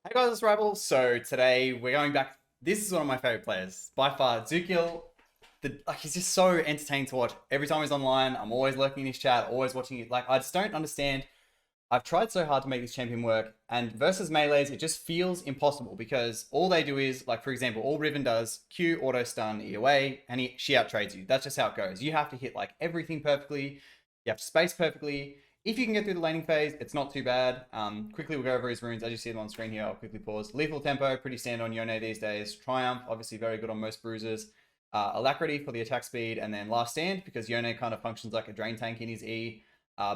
Hey guys, it's Rival. So today we're going back. This is one of my favorite players by far, Dzukill. He's just so entertaining to watch. Every time he's online, I'm always lurking in his chat, always watching it. Like I just don't understand. I've tried so hard to make this champion work, and versus melees, it just feels impossible because all they do is, like for example, all Riven does Q, auto stun, E away, and she out trades you. That's just how it goes. You have to hit like everything perfectly. You have to space perfectly. If you can get through the laning phase, it's not too bad. Quickly, we'll go over his runes as you see them on screen here. I'll quickly pause. Lethal Tempo, pretty standard on Yone these days. Triumph, obviously very good on most bruisers. Alacrity for the attack speed, and then Last Stand because Yone kind of functions like a drain tank in his E.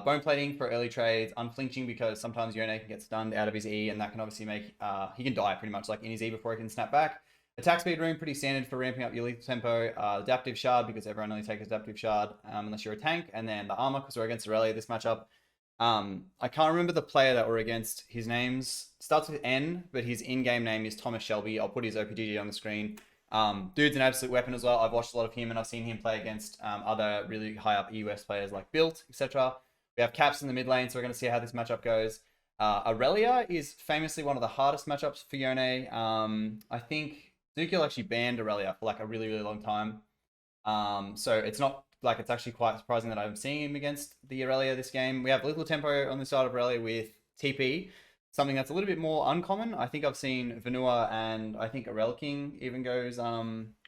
Bone Plating for early trades. Unflinching because sometimes Yone can get stunned out of his E, and that can obviously make he can die pretty much like in his E before he can snap back. Attack speed rune, pretty standard for ramping up your lethal tempo. Adaptive shard, because everyone only takes adaptive shard unless you're a tank. And then the armor, because we're against Irelia this matchup. I can't remember the player that we're against. His name's starts with N, but his in-game name is Thomas Shelby. I'll put his OPGG on the screen. Dude's an absolute weapon as well. I've watched a lot of him, and I've seen him play against other really high up EUS players like Built, etc. We have Caps in the mid lane, so we're going to see how this matchup goes. Irelia is famously one of the hardest matchups for Yone. I think Dzukill actually banned Irelia for like a really, really long time. So it's not like it's actually quite surprising that I'm seeing him against the Irelia this game. We have little tempo on the side of Irelia with TP, something that's a little bit more uncommon. I think I've seen Vanua and I think Irel King even goes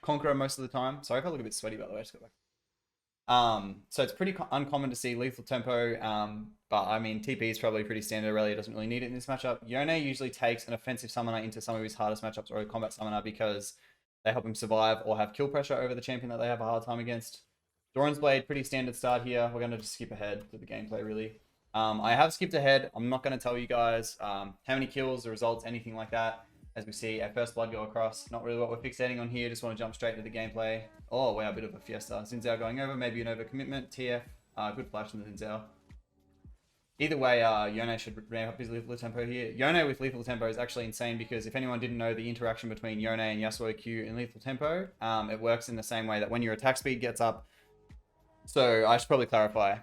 Conqueror most of the time. Sorry if I look a bit sweaty by the way. Just got back. So it's pretty uncommon to see lethal tempo. But I mean, TP is probably pretty standard. Irelia doesn't really need it in this matchup. Yone usually takes an offensive summoner into some of his hardest matchups or a combat summoner because they help him survive or have kill pressure over the champion that they have a hard time against. Doran's Blade, pretty standard start here. We're going to just skip ahead to the gameplay, really. I have skipped ahead. I'm not going to tell you guys how many kills, the results, anything like that. As we see our first blood go across. Not really what we're fixating on here. Just want to jump straight to the gameplay. Oh, wow, a bit of a fiesta. Xin Zhao going over. Maybe an overcommitment. TF. Good flash from the Xin Zhao. Either way, Yone should ramp up his lethal tempo here. Yone with lethal tempo is actually insane because if anyone didn't know the interaction between Yone and Yasuo Q in lethal tempo, it works in the same way that when your attack speed gets up. So I should probably clarify.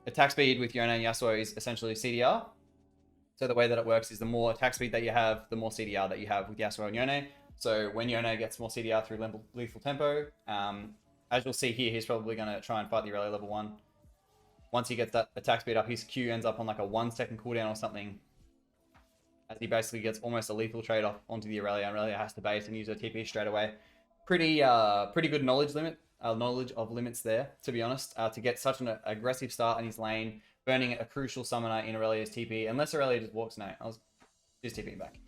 Attack speed with Yone and Yasuo is essentially CDR. So the way that it works is the more attack speed that you have, the more CDR that you have with Yasuo and Yone. So when Yone gets more CDR through lethal tempo, as you'll see here, he's probably going to try and fight the Irelia level 1. Once he gets that attack speed up, his Q ends up on like a 1-second cooldown or something. As he basically gets almost a lethal trade off onto the Irelia. Irelia has to base and use her TP straight away. Pretty good knowledge of limits there, to be honest. To get such an aggressive start in his lane, burning a crucial summoner in Irelia's TP. Unless Irelia just walks, no, I was just TPing back.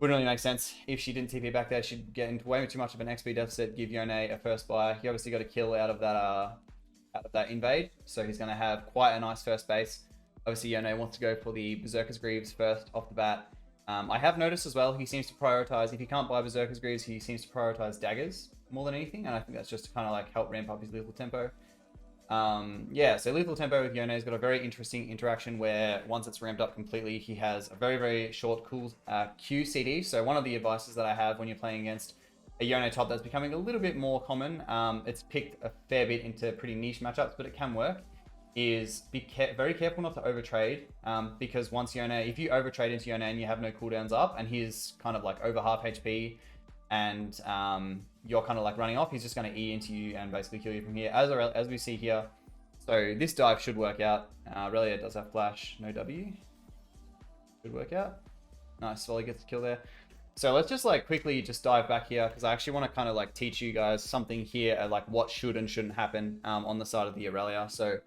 Wouldn't really make sense. If she didn't TP back there, she'd get into way too much of an XP deficit, give Yone a first buy. He obviously got a kill out of that invade, so he's going to have quite a nice first base. Obviously, Yone wants to go for the Berserker's Greaves first off the bat. I have noticed as well, he seems to prioritize, if he can't buy Berserker's Greaves, he seems to prioritize daggers more than anything, and I think that's just to kind of like help ramp up his lethal tempo. Yeah, so lethal tempo with Yone has got a very interesting interaction where once it's ramped up completely, he has a very, very short cool Q CD. So one of the advices that I have when you're playing against a Yone top that's becoming a little bit more common, it's picked a fair bit into pretty niche matchups, but it can work, is be very careful not to overtrade, because once Yone, if you overtrade into Yone and you have no cooldowns up and he's kind of like over half HP and you're kind of like running off, he's just going to E into you and basically kill you from here, as we see here. So this dive should work out. Irelia does have flash, no W. Should work out. Nice, Swally gets the kill there. So let's just like quickly just dive back here because I actually want to kind of like teach you guys something here, like what should and shouldn't happen on the side of the Irelia. So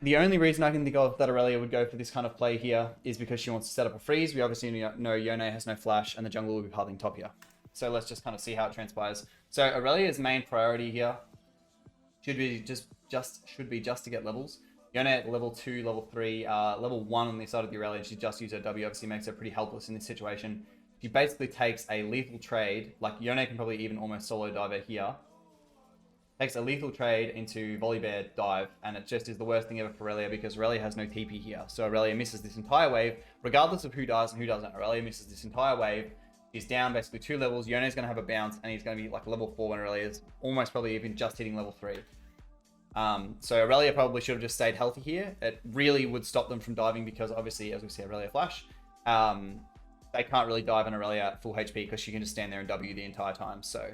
the only reason I can think of that Irelia would go for this kind of play here is because she wants to set up a freeze. We obviously know Yone has no flash and the jungle will be piling top here. So let's just kind of see how it transpires. So Irelia's main priority here should be just to get levels. Yone at level 2, level 3, level 1 on the side of the Irelia. She just used her W, obviously makes her pretty helpless in this situation. She basically takes a lethal trade, like Yone can probably even almost solo dive her here. Takes a lethal trade into Volley Bear dive, and it just is the worst thing ever for Irelia because Irelia has no TP here. So Irelia misses this entire wave, regardless of who dies and who doesn't. Irelia misses this entire wave. He's down basically 2 levels. Yone's going to have a bounce, and he's going to be like level 4 when Irelia is almost probably even just hitting level 3. So Irelia probably should have just stayed healthy here. It really would stop them from diving because obviously, as we see, Irelia flash. they can't really dive an Irelia at full HP because she can just stand there and W the entire time. So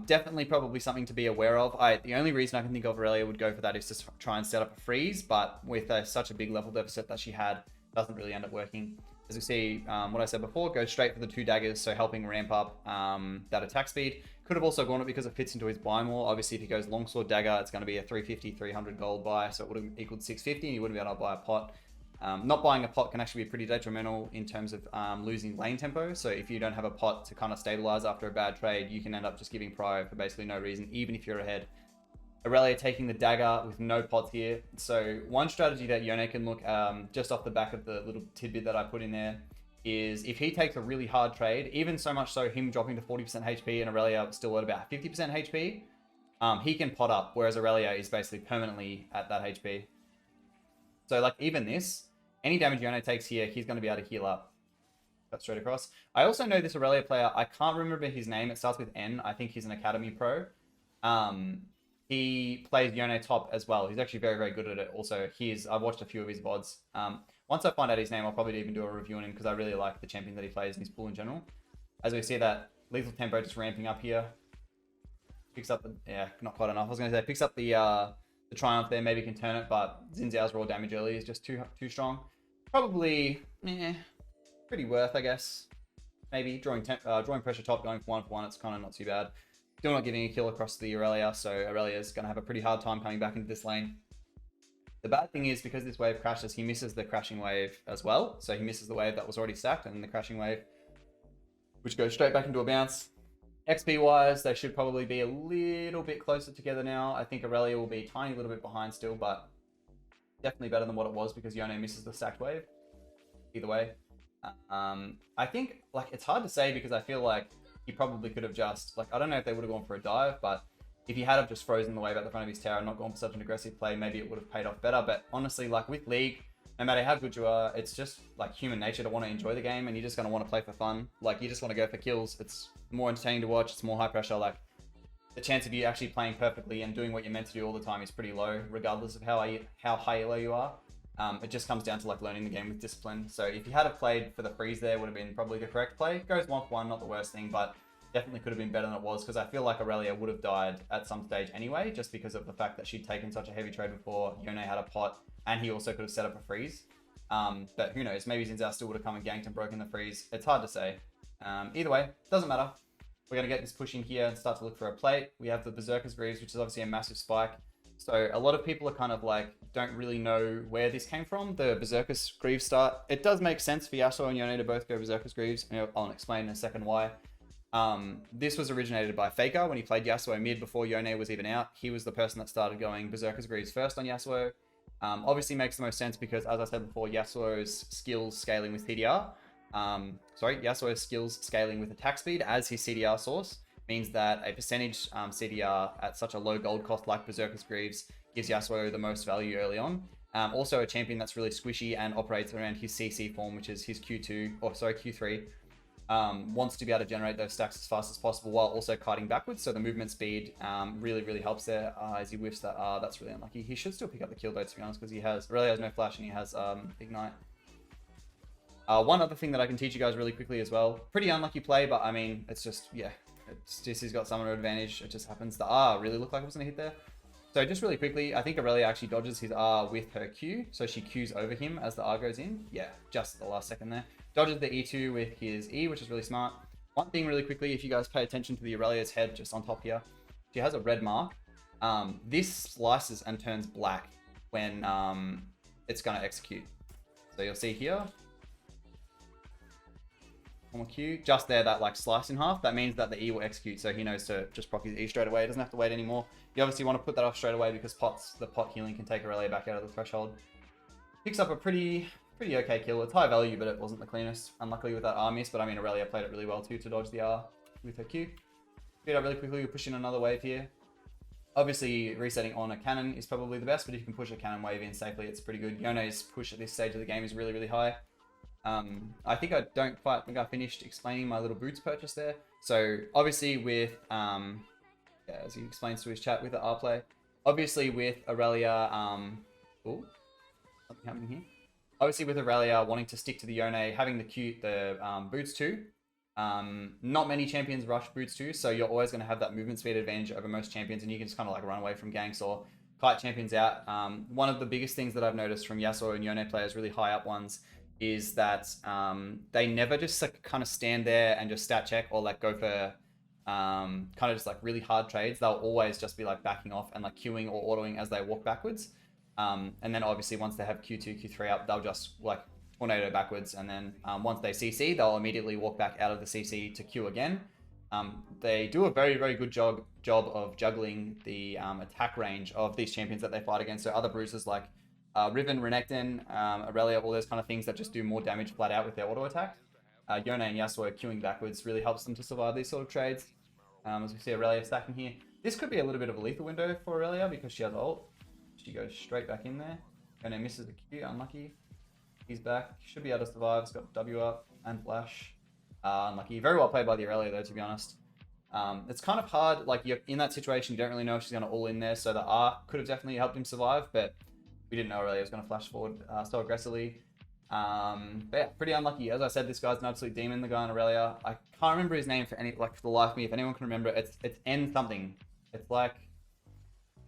definitely probably something to be aware of. The only reason I can think of Irelia would go for that is to try and set up a freeze, but with such a big level deficit that she had, doesn't really end up working. As we see, what I said before, go straight for the 2 daggers, so helping ramp up that attack speed. Could have also gone it because it fits into his buy more. Obviously, if he goes longsword dagger, it's going to be a 350, 300 gold buy, so it would have equaled 650, and you wouldn't be able to buy a pot. Not buying a pot can actually be pretty detrimental in terms of losing lane tempo. So if you don't have a pot to kind of stabilize after a bad trade, you can end up just giving prio for basically no reason, even if you're ahead. Irelia taking the dagger with no pots here. So one strategy that Yone can look just off the back of the little tidbit that I put in there is if he takes a really hard trade, even so much so him dropping to 40% HP and Irelia still at about 50% HP, he can pot up, whereas Irelia is basically permanently at that HP. So like even this, any damage Yone takes here, he's going to be able to heal up. Cut straight across. I also know this Irelia player, I can't remember his name, it starts with N, I think he's an Academy Pro. He plays Yone top as well. He's actually very, very good at it. Also, I've watched a few of his VODs. Once I find out his name, I'll probably even do a review on him because I really like the champion that he plays and his pool in general. As we see that lethal tempo just ramping up here. Picks up the, not quite enough. I was going to say, picks up the Triumph there, maybe can turn it, but Xin Zhao's raw damage early is just too strong. Probably, pretty worth, I guess. Maybe drawing pressure top, going for one, it's kind of not too bad. Still not getting a kill across the Irelia, so Irelia's going to have a pretty hard time coming back into this lane. The bad thing is, because this wave crashes, he misses the crashing wave as well. So he misses the wave that was already stacked and then the crashing wave, which goes straight back into a bounce. XP-wise, they should probably be a little bit closer together now. I think Irelia will be a tiny little bit behind still, but definitely better than what it was because Yone misses the stacked wave. Either way. I think, like, it's hard to say because I feel like he probably could have just, like, I don't know if they would have gone for a dive, but if he had just frozen the wave at the front of his tower and not gone for such an aggressive play, maybe it would have paid off better. But honestly, like with League, no matter how good you are, it's just like human nature to want to enjoy the game and you're just going to want to play for fun. Like you just want to go for kills. It's more entertaining to watch. It's more high pressure. Like the chance of you actually playing perfectly and doing what you're meant to do all the time is pretty low, regardless of how high elo you are. It just comes down to like learning the game with discipline. So if you had have played for the freeze there, would have been probably the correct play. Goes 1-for-1, not the worst thing, but definitely could have been better than it was because I feel like Irelia would have died at some stage anyway, just because of the fact that she'd taken such a heavy trade before. Yone had a pot and he also could have set up a freeze. But who knows, maybe Xin Zhao still would have come and ganked and broken the freeze. It's hard to say. Either way, doesn't matter. We're going to get this push in here and start to look for a plate. We have the Berserker's Greaves, which is obviously a massive spike. So a lot of people are kind of like, don't really know where this came from, the Berserker's Greaves start. It does make sense for Yasuo and Yone to both go Berserker's Greaves. I'll explain in a second why. This was originated by Faker when he played Yasuo mid before Yone was even out. He was the person that started going Berserker's Greaves first on Yasuo. Obviously makes the most sense because, as I said before, Yasuo's skills scaling with TDR. Yasuo's skills scaling with attack speed as his CDR source means that a percentage CDR at such a low gold cost like Berserker's Greaves gives Yasuo the most value early on. Also a champion that's really squishy and operates around his CC form, which is his Q3. Wants to be able to generate those stacks as fast as possible while also kiting backwards. So the movement speed really, really helps there as he whiffs that. That's really unlucky. He should still pick up the kill though, to be honest, because he really has no flash and he has Ignite. One other thing that I can teach you guys really quickly as well. Pretty unlucky play, but I mean, it's just, yeah. It's just he's got summoner advantage. It just happens. The R really looked like it was going to hit there. So just really quickly, I think Irelia actually dodges his R with her Q. So she Qs over him as the R goes in. Yeah, just the last second there. Dodges the E2 with his E, which is really smart. One thing really quickly, if you guys pay attention to the Irelia's head just on top here, she has a red mark. This slices and turns black when it's going to execute. So you'll see here, on the Q, just there, that like slice in half, that means that the E will execute, so he knows to just proc his E straight away. He doesn't have to wait anymore. You obviously want to put that off straight away because the pot healing can take Irelia back out of the threshold. Picks up a pretty okay kill. It's high value, but it wasn't the cleanest. Unluckily with that R miss, but I mean Irelia played it really well too to dodge the R with her Q. Speed up really quickly, we push in another wave here. Obviously resetting on a cannon is probably the best, but if you can push a cannon wave in safely, it's pretty good. Yone's push at this stage of the game is really, really high. I think I don't quite think I finished explaining my little boots purchase there. So obviously with, as he explains to his chat with the R play, obviously with Irelia, oh, something happening here. Obviously, with Irelia wanting to stick to the Yone, having the boots too. Not many champions rush boots too, so you're always going to have that movement speed advantage over most champions, and you can just kind of like run away from ganks or kite champions out. One of the biggest things that I've noticed from Yasuo and Yone players, really high up ones, is that they never just like kind of stand there and just stat check or like go for kind of just like really hard trades. They'll always just be like backing off and like queuing or autoing as they walk backwards. And then obviously once they have Q2, Q3 up, they'll just like tornado backwards, and then once they CC, they'll immediately walk back out of the CC to Q again. They do a very, very good job of juggling the attack range of these champions that they fight against. So other bruisers like Riven, Renekton, Irelia, all those kind of things that just do more damage flat out with their auto attack. Yone and Yasuo queuing backwards really helps them to survive these sort of trades. As we see Irelia stacking here. This could be a little bit of a lethal window for Irelia because she has ult. She goes straight back in there. Yone misses the Q, unlucky. He's back. Should be able to survive. He's got W up and flash. Unlucky. Very well played by the Irelia though, to be honest. It's kind of hard. Like, you're in that situation, you don't really know if she's going to all in there. So the R could have definitely helped him survive, but we didn't know Irelia was going to flash forward so aggressively. But yeah, pretty unlucky. As I said, this guy's an absolute demon, the guy in Irelia. I can't remember his name for the life of me. If anyone can remember, it's N something. It's like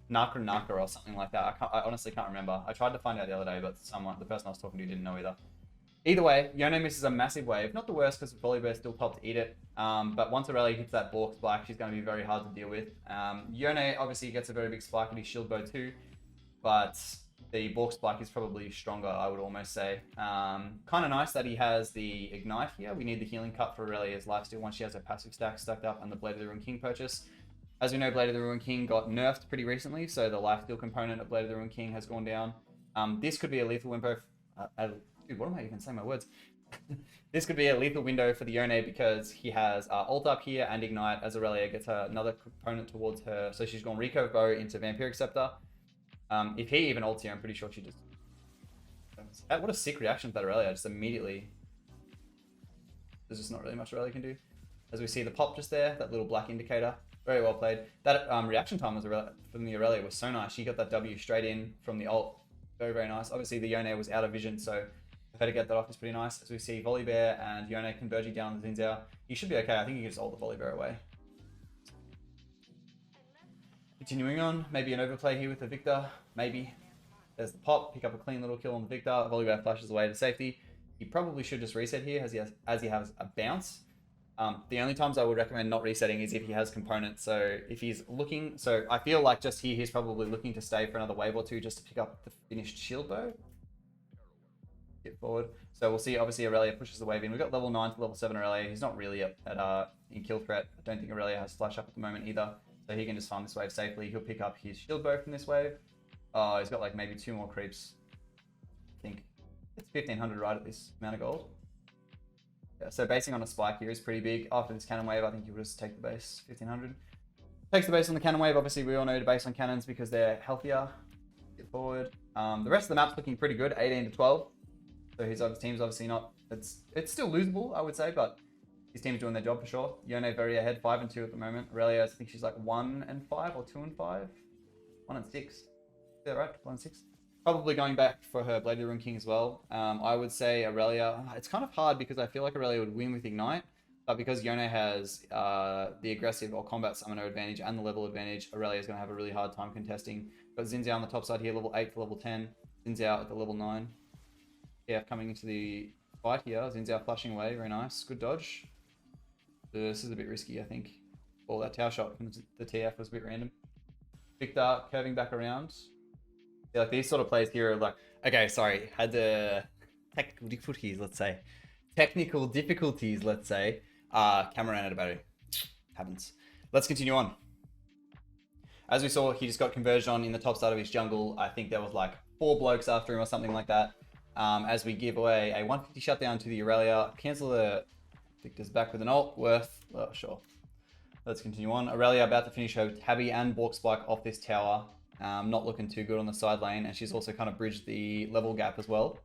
Naka or something like that. I honestly can't remember. I tried to find out the other day, but the person I was talking to didn't know either. Either way, Yone misses a massive wave. Not the worst because Volibear still popped to eat it. But once Irelia hits that Bork spike, she's going to be very hard to deal with. Yone obviously gets a very big spike with his shield bow too. But the Bork spike is probably stronger, I would almost say. Kind of nice that he has the Ignite here. We need the healing cut for Irelia's lifesteal once she has her passive stack stacked up and the Blade of the Rune King purchase. As we know, Blade of the Rune King got nerfed pretty recently, so the lifesteal component of Blade of the Rune King has gone down. This could be a lethal window. Dude, what am I even saying my words? This could be a lethal window for the Yone because he has ult up here and Ignite as Irelia gets another component towards her. So she's gone Recurve Bow into Vampiric Scepter. If he even ults here, I'm pretty sure she just... What a sick reaction to that Irelia, just immediately. There's just not really much Irelia can do. As we see the pop just there, that little black indicator. Very well played. That reaction time from the Irelia was so nice. She got that W straight in from the ult. Very, very nice. Obviously, the Yone was out of vision, so for her to get that off is pretty nice. As we see Volibear and Yone converging down the Xin Zhao. He should be okay. I think he can just ult the Volibear away. Continuing on, maybe an overplay here with the Victor. Maybe. There's the pop. Pick up a clean little kill on the Victor. Volibear flashes away to safety. He probably should just reset here as he has a bounce. The only times I would recommend not resetting is if he has components. So if he's looking, so I feel like just here, he's probably looking to stay for another wave or two just to pick up the finished shield bow. Get forward. So we'll see, obviously Irelia pushes the wave in. We've got level 9 to level 7 Irelia. He's not really in kill threat. I don't think Irelia has flash up at the moment either. So he can just farm this wave safely. He'll pick up his shield bow from this wave. Oh, he's got like maybe 2 more creeps. I think it's 1500 right at this amount of gold. So basing on a spike here is pretty big. After this cannon wave, I think you would just take the base, 1500. Takes the base on the cannon wave. Obviously, we all know to base on cannons because they're healthier. Get forward. The rest of the map's looking pretty good, 18 to 12. So his team's obviously not... It's still losable, I would say, but his team's doing their job for sure. Yone very ahead, 5 and 2 at the moment. Irelia, I think she's like 1 and 5 or 2 and 5. 1 and 6. Is that right? 1 and 6. Probably going back for her Blade of the Rune King as well. I would say Irelia... It's kind of hard because I feel like Irelia would win with Ignite. But because Yone has the aggressive or combat summoner advantage and the level advantage, Irelia is going to have a really hard time contesting. Got Xin Zhao on the top side here, level 8 to level 10. Xin Zhao at the level 9. Yeah, coming into the fight here. Xin Zhao flashing away, very nice. Good dodge. This is a bit risky, I think. Oh, that tower shot from the TF was a bit random. Victor curving back around. Yeah, like these sort of plays here are like, okay, sorry, had the technical difficulties, let's say. Camera ran out of battery. Happens. Let's continue on. As we saw, he just got converged on in the top side of his jungle. I think there was like 4 blokes after him or something like that. As we give away a 150 shutdown to the Irelia. Cancel the Victor's back with an ult. Worth, oh, sure. Let's continue on. Irelia about to finish her Tabby and Bork Spike off this tower. Not looking too good on the side lane, and she's also kind of bridged the level gap as well.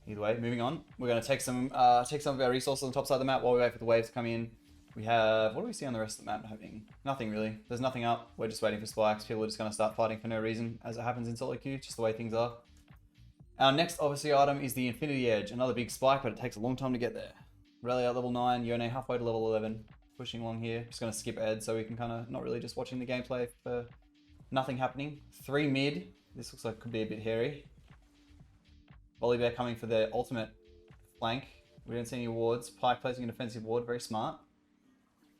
Either way, moving on. We're going to take some of our resources on the top side of the map while we wait for the waves to come in. We have... What do we see on the rest of the map happening? Nothing really. There's nothing up. We're just waiting for spikes. People are just going to start fighting for no reason, as it happens in solo queue, just the way things are. Our next obviously item is the Infinity Edge. Another big spike, but it takes a long time to get there. Irelia at level 9, Yone halfway to level 11. Pushing along here. Just going to skip Ed so we can kind of not really just watching the gameplay for nothing happening. 3 mid. This looks like it could be a bit hairy. Volibear coming for the ultimate flank. We don't see any wards. Pike placing an defensive ward. Very smart.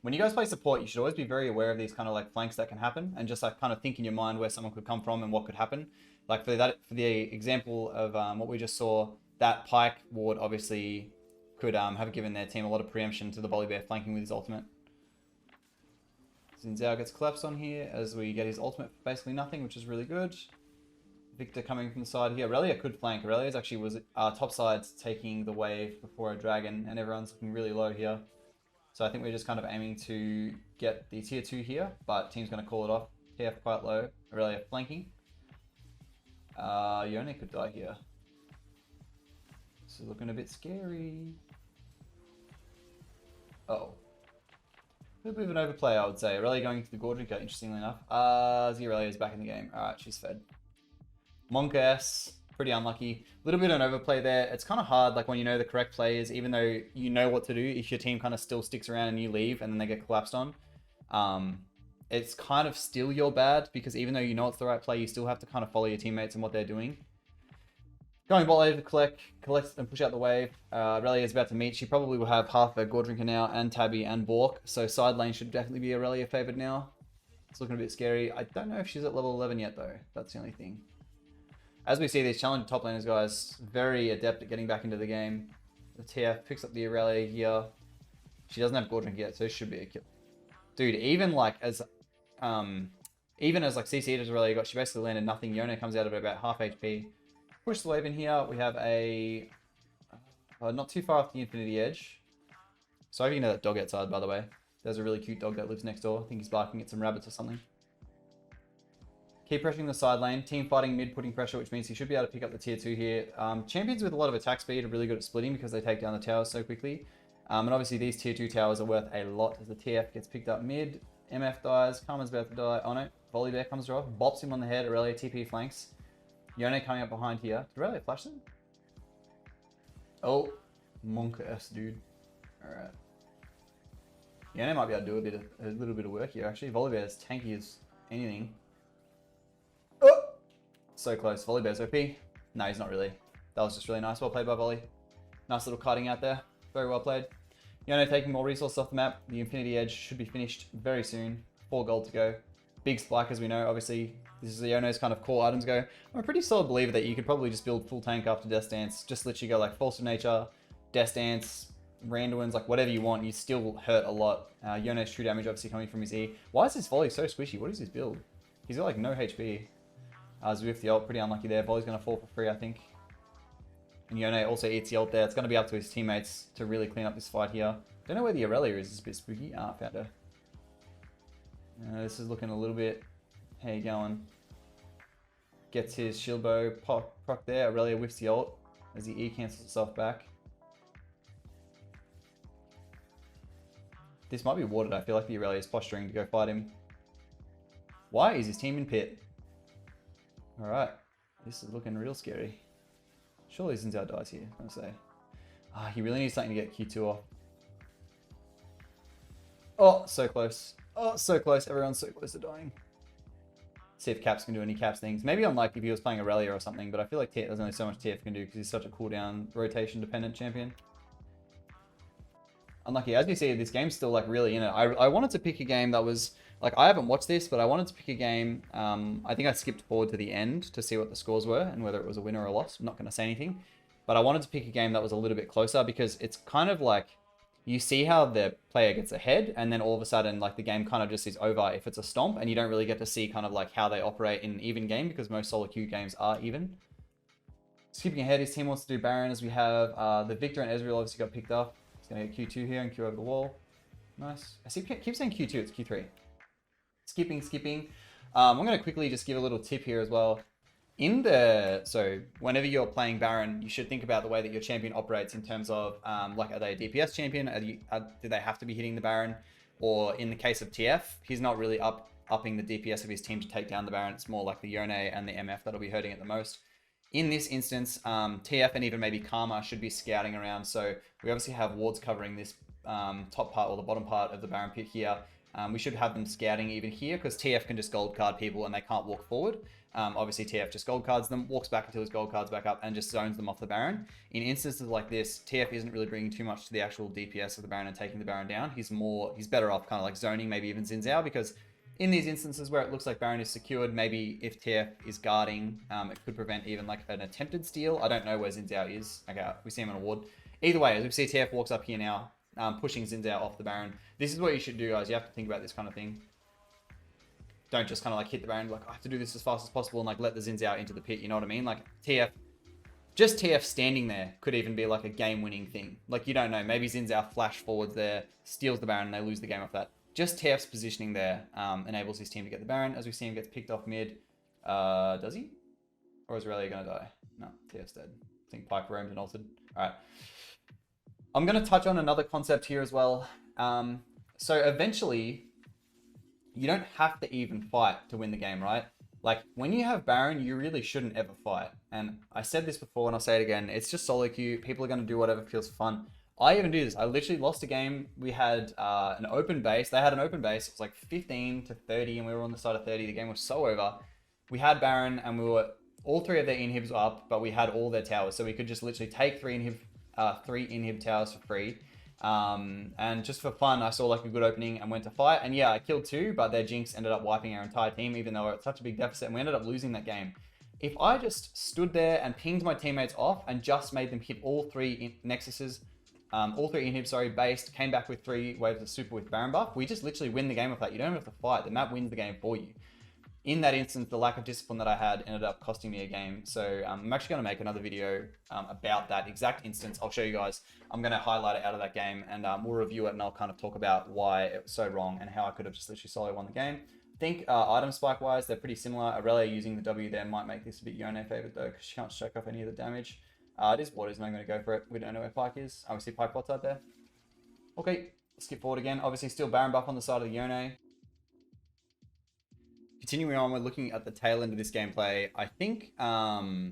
When you guys play support, you should always be very aware of these kind of like flanks that can happen, and just like kind of think in your mind where someone could come from and what could happen. Like for the example of what we just saw, that Pike ward obviously could have given their team a lot of preemption to the Volibear flanking with his ultimate. Xin Zhao gets collapsed on here as we get his ultimate for basically nothing, which is really good. Victor coming from the side here. Irelia could flank. Irelia actually was top sides taking the wave before a dragon, and everyone's looking really low here. So I think we're just kind of aiming to get the tier 2 here, but team's going to call it off. TF quite low. Irelia flanking. Yone could die here. This is looking a bit scary. Uh-oh. A little bit of an overplay, I would say. Irelia going to the Gordrinker, interestingly enough. Irelia is back in the game. Alright, she's fed. Monk S, pretty unlucky. A little bit of an overplay there. It's kind of hard, like when you know the correct players, even though you know what to do, if your team kind of still sticks around and you leave and then they get collapsed on. It's kind of still your bad, because even though you know it's the right play, you still have to kind of follow your teammates and what they're doing. Going bot lane to collect and push out the wave. Irelia is about to meet. She probably will have half a Gordrinker now, and Tabby and Bork. So side lane should definitely be Irelia favored now. It's looking a bit scary. I don't know if she's at level 11 yet though. That's the only thing. As we see, these challenger top laners, guys, very adept at getting back into the game. The TF picks up the Irelia here. She doesn't have Gordrinker yet, so it should be a kill. Dude, even as like CC does Irelia got, she basically landed nothing. Yone comes out of it about half HP. Push the wave in here. We have a not too far off the Infinity Edge. So if you know that dog outside, by the way. There's a really cute dog that lives next door. I think he's barking at some rabbits or something. Keep pressuring the side lane. Team fighting mid, putting pressure, which means he should be able to pick up the tier 2 here. Champions with a lot of attack speed are really good at splitting because they take down the towers so quickly. And obviously these tier 2 towers are worth a lot as the TF gets picked up mid. MF dies. Karma's about to die. Oh no. Volibear comes off. Bops him on the head. Irelia TP flanks. Yone coming up behind here. Did Irelia flash them? Oh. Monk S, dude. Alright. Yone might be able to do a little bit of work here, actually. Volibear is tanky as anything. Oh! So close. Volibear's OP. No, he's not really. That was just really nice. Well played by Volley. Nice little cutting out there. Very well played. Yone taking more resources off the map. The Infinity Edge should be finished very soon. 4 gold to go. Big spike, as we know. Obviously, this is Yone's kind of core items go. I'm a pretty solid believer that you could probably just build full tank after Death Dance. Just literally go like Force of Nature, Death Dance, Randuin's, like whatever you want. You still hurt a lot. Yone's true damage obviously coming from his E. Why is his Volley so squishy? What is his build? He's got like no HP. Zwift the ult, pretty unlucky there. Volley's going to fall for free, I think. And Yone also eats the ult there. It's going to be up to his teammates to really clean up this fight here. Don't know where the Irelia is. It's a bit spooky. Ah, found her. This is looking a little bit... How you going? Gets his shield bow proc there. Irelia whiffs the ult as the E cancels itself back. This might be warded. I feel like the Irelia is posturing to go fight him. Why is his team in pit? Alright. This is looking real scary. Surely Xin Zhao dies here, I'm gonna say. He really needs something to get Q2 off. Oh, so close. Oh, so close. Everyone's so close to dying. See if Caps can do any Caps things. Maybe unlike if he was playing Irelia or something, but I feel like there's only so much TF can do because he's such a cooldown, rotation dependent champion. Unlucky. As you see, this game's still like really in it. I wanted to pick a game that was... Like, I haven't watched this, but I wanted to pick a game. I think I skipped forward to the end to see what the scores were and whether it was a win or a loss. I'm not going to say anything. But I wanted to pick a game that was a little bit closer because it's kind of like... You see how the player gets ahead and then all of a sudden, like, the game kind of just is over if it's a stomp and you don't really get to see kind of like how they operate in an even game because most solo queue games are even. Skipping ahead, his team wants to do Baron as we have the Victor and Ezreal obviously got picked up. He's going to get Q2 here and Q over the wall. Nice. I keep saying Q2, it's Q3. Skipping. I'm going to quickly just give a little tip here as well. So whenever you're playing Baron, you should think about the way that your champion operates in terms of, like, are they a DPS champion? Do they have to be hitting the Baron? Or in the case of TF, he's not really upping the DPS of his team to take down the Baron. It's more like the Yone and the MF that'll be hurting it the most. In this instance, TF and even maybe Karma should be scouting around. So we obviously have wards covering this top part or the bottom part of the Baron pit here. We should have them scouting even here because TF can just gold card people and they can't walk forward. Obviously, TF just gold cards them, walks back until his gold card's back up, and just zones them off the Baron. In instances like this, TF isn't really bringing too much to the actual DPS of the Baron and taking the Baron down. He's better off kind of like zoning, maybe even Xin Zhao, because in these instances where it looks like Baron is secured, maybe if TF is guarding, it could prevent even like an attempted steal. I don't know where Xin Zhao is. Okay, we see him on a ward. Either way, as we see, TF walks up here now, pushing Xin Zhao off the Baron. This is what you should do, guys. You have to think about this kind of thing. Don't just kind of like hit the Baron, like, I have to do this as fast as possible and like let the Xin Zhao into the pit, you know what I mean? Like just TF standing there could even be like a game-winning thing. Like, you don't know, maybe Xin Zhao flash forwards there, steals the Baron, and they lose the game off that. Just TF's positioning there enables his team to get the Baron. As we see him gets picked off mid. Does he? Or is Irelia going to die? No, TF's dead. I think Pipe roamed and altered. Alright. I'm going to touch on another concept here as well. So eventually, you don't have to even fight to win the game, right? Like, when you have Baron, you really shouldn't ever fight. And I said this before and I'll say it again. It's just solo queue. People are going to do whatever feels fun. I even do this. I literally lost a game. We had an open base. They had an open base. It was like 15 to 30 and we were on the side of 30. The game was so over. We had Baron and we were all three of their inhibs up, but we had all their towers. So we could just literally take three inhib towers for free. And just for fun, I saw like a good opening and went to fight. And yeah, I killed two, but their Jinx ended up wiping our entire team, even though we were at such a big deficit, and we ended up losing that game. If I just stood there and pinged my teammates off and just made them hit all three Nexuses, all three inhibs, sorry, based, came back with 3 waves of super with Baron buff, we just literally win the game with that. You don't have to fight. The map wins the game for you. In that instance, the lack of discipline that I had ended up costing me a game. So I'm actually going to make another video about that exact instance. I'll show you guys. I'm going to highlight it out of that game and we'll review it and I'll kind of talk about why it was so wrong and how I could have just literally solo won the game. I think item spike wise, they're pretty similar. Irelia using the W there might make this a bit Yone favored though, because she can't shake off any of the damage. It is waters and I'm going to go for it. We don't know where Pike is. We see Pike bots out there. Okay, skip forward again. Obviously still Baron buff on the side of the Yone. Continuing on, we're looking at the tail end of this gameplay. I think, I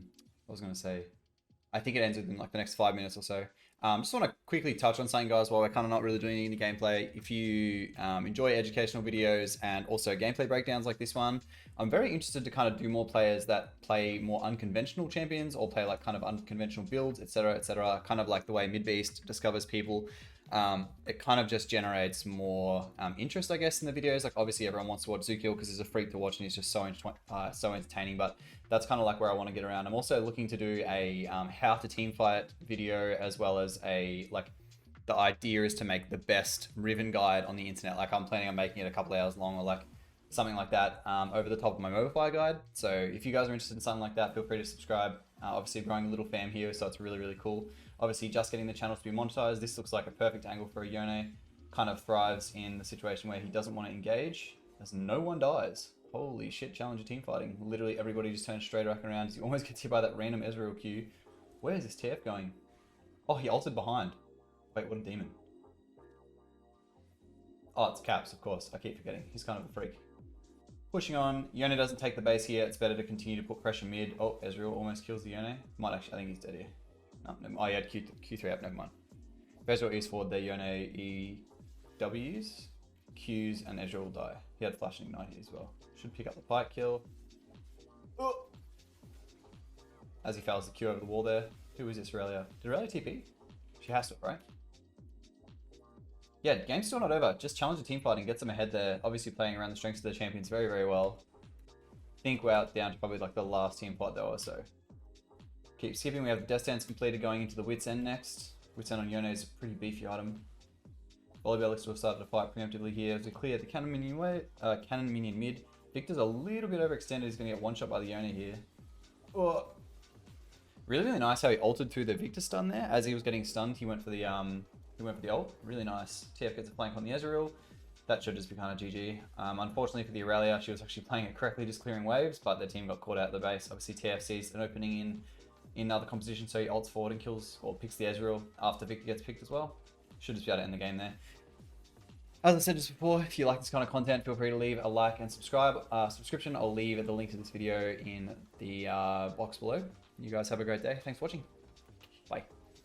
think it ends within like the next 5 minutes or so. Just want to quickly touch on something, guys, while we're kind of not really doing any gameplay. If you enjoy educational videos and also gameplay breakdowns like this one, I'm very interested to kind of do more players that play more unconventional champions or play like kind of unconventional builds, etc., etc. Kind of like the way Midbeast discovers people. It kind of just generates more interest, I guess, in the videos. Like, obviously everyone wants to watch Dzukill because he's a freak to watch and he's just so entertaining, but that's kind of like where I want to get around. I'm also looking to do a how to team fight video, as well as a, like, the idea is to make the best Riven guide on the internet. Like, I'm planning on making it a couple hours long or like something like that over the top of my Mobify guide. So if you guys are interested in something like that, feel free to subscribe. Obviously growing a little fam here, so it's really, really cool. Obviously just getting the channel to be monetized. This looks like a perfect angle for a Yone. Kind of thrives in the situation where he doesn't want to engage, as no one dies. Holy shit, challenger team fighting. Literally everybody just turns straight back around. He almost gets hit by that random Ezreal Q. Where is this TF going? Oh, he ulted behind. Wait, what a demon. Oh, it's Caps, of course. I keep forgetting. He's kind of a freak. Pushing on. Yone doesn't take the base here. It's better to continue to put pressure mid. Oh, Ezreal almost kills the Yone. Might actually, I think he's dead here. No, oh, he had Q3 up, never mind. If Ezreal E's forward there, Yone EWs, Qs, and Ezreal will die. He had flash and ignite here as well. Should pick up the Pike kill. Oh! As he fails the Q over the wall there. Who is this, Irelia? Did Irelia TP? She has to, right? Yeah, game's still not over. Just challenge the team fighting, gets them ahead there. Obviously playing around the strengths of the champions very, very well. I think we're out down to probably like the last team fight though or so. Keep skipping, we have the Death Dance completed, going into the Wit's End next. Wit's End on Yone is a pretty beefy item. Volleyball looks to have started to fight preemptively here to clear the cannon minion mid. Victor's a little bit overextended, he's going to get one shot by the Yone here. Oh. Really, really nice how he altered through the Victor stun there. As he was getting stunned, he went for the ult. Really nice. TF gets a flank on the Ezreal. That should just be kind of GG. Unfortunately for the Irelia, she was actually playing it correctly, just clearing waves, but their team got caught out of the base. Obviously TF sees an opening in other composition, so he ults forward and kills, or picks the Ezreal after Victor gets picked as well. Should just be able to end the game there. As I said just before, if you like this kind of content, feel free to leave a like and subscribe. Subscription, I'll leave the link to this video in the box below. You guys have a great day. Thanks for watching.